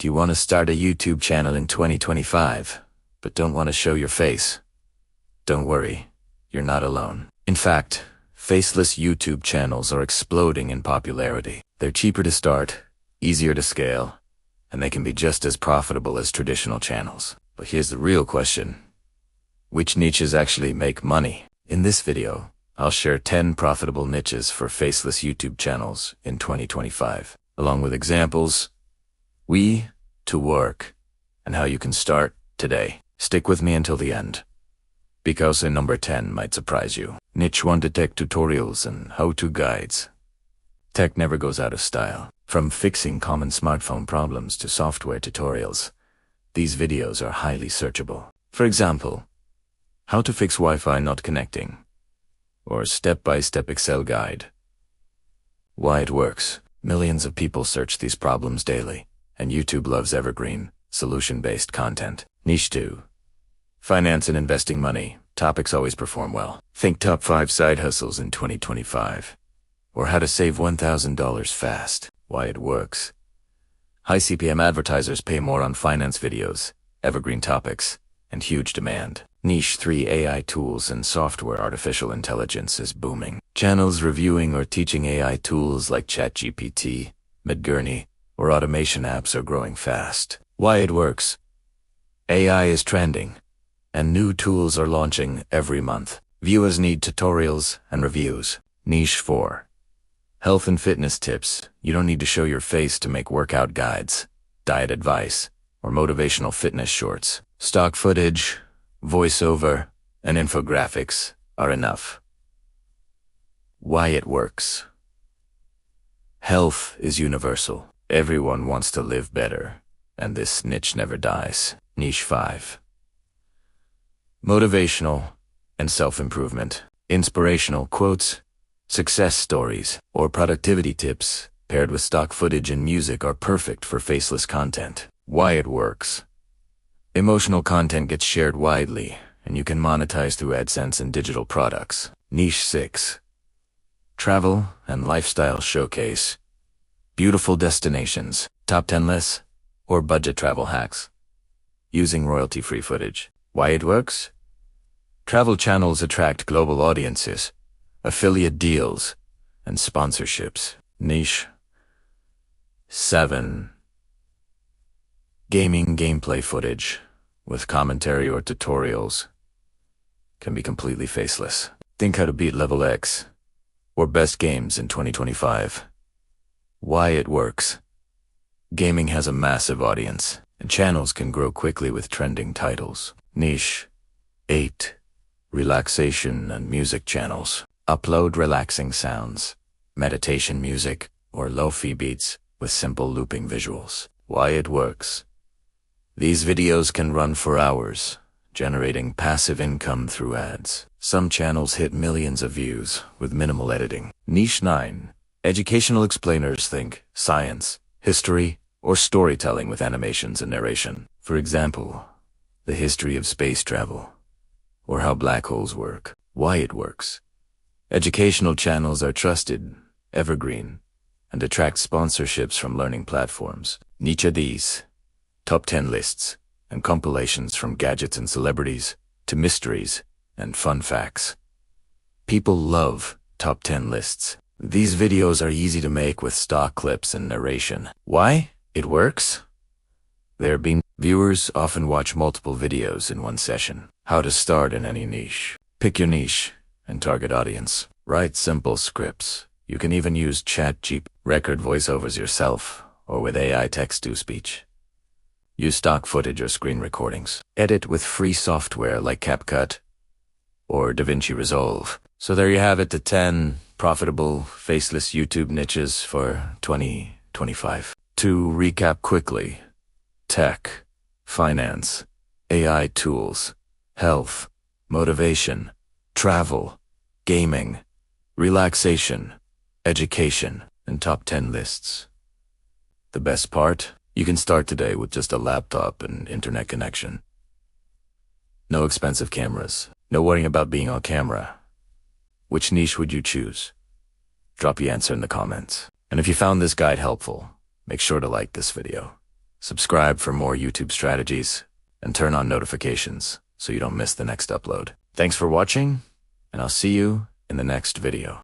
Do you want to start a YouTube channel in 2025, but don't want to show your face? Don't worry, you're not alone. In fact, faceless YouTube channels are exploding in popularity. They're cheaper to start, easier to scale, and they can be just as profitable as traditional channels. But here's the real question. Which niches actually make money? In this video, I'll share 10 profitable niches for faceless YouTube channels in 2025, along with examples, to work, and how you can start today. Stick with me until the end, because number 10 might surprise you. Niche 1: tech tutorials and how-to guides. Tech never goes out of style. From fixing common smartphone problems to software tutorials, these videos are highly searchable. For example, how to fix Wi-Fi not connecting, or step-by-step Excel guide. Why it works. Millions of people search these problems daily, and YouTube loves evergreen, solution-based content. Niche 2: finance and investing money. Topics always perform well. Think top 5 side hustles in 2025, or how to save $1,000 fast. Why it works. High CPM advertisers pay more on finance videos, evergreen topics, and huge demand. Niche 3: AI tools and software. Artificial intelligence is booming. Channels reviewing or teaching AI tools like ChatGPT, Midjourney, or automation apps are growing fast. Why it works. AI is trending, and new tools are launching every month. Viewers need tutorials and reviews. Niche 4: health and fitness tips. You don't need to show your face to make workout guides, diet advice, or motivational fitness shorts. Stock footage, voiceover, and infographics are enough. Why it works. Health is universal. Everyone wants to live better, and this niche never dies. Niche 5: motivational and self-improvement. Inspirational quotes, success stories, or productivity tips paired with stock footage and music are perfect for faceless content. Why it works. Emotional content gets shared widely, and you can monetize through AdSense and digital products. Niche 6: travel and lifestyle showcase. Beautiful destinations, top 10 lists, or budget travel hacks, using royalty-free footage. Why it works. Travel channels attract global audiences, affiliate deals, and sponsorships. Niche 7: gaming gameplay footage with commentary or tutorials. Can be completely faceless. Think how to beat level X, or best games in 2025. Why it works. Gaming has a massive audience, and channels can grow quickly with trending titles. Niche 8: relaxation and music channels. Upload relaxing sounds, meditation music, or lo-fi beats with simple looping visuals. Why it works. These videos can run for hours, generating passive income through ads. Some channels hit millions of views with minimal editing. Niche 9: educational explainers. Think science, history, or storytelling with animations and narration. For example, the history of space travel, or how black holes work. Why it works. Educational channels are trusted, evergreen, and attract sponsorships from learning platforms. Niche of these: top 10 lists and compilations from gadgets and celebrities to mysteries and fun facts. People love top 10 lists. These videos are easy to make with stock clips and narration. Why it works. Viewers often watch multiple videos in one session. How to start in any niche. Pick your niche and target audience. Write simple scripts. You can even use ChatGPT. Record voiceovers yourself or with AI text-to-speech. Use stock footage or screen recordings. Edit with free software like CapCut or DaVinci Resolve. So there you have it, the 10 profitable faceless YouTube niches for 2025. To recap quickly: tech, finance, AI tools, health, motivation, travel, gaming, relaxation, education, and top 10 lists. The best part? You can start today with just a laptop and internet connection. No expensive cameras. No worrying about being on camera. Which niche would you choose? Drop your answer in the comments. And if you found this guide helpful, make sure to like this video, Subscribe for more YouTube strategies, and turn on notifications so you don't miss the next upload. Thanks for watching, and I'll see you in the next video.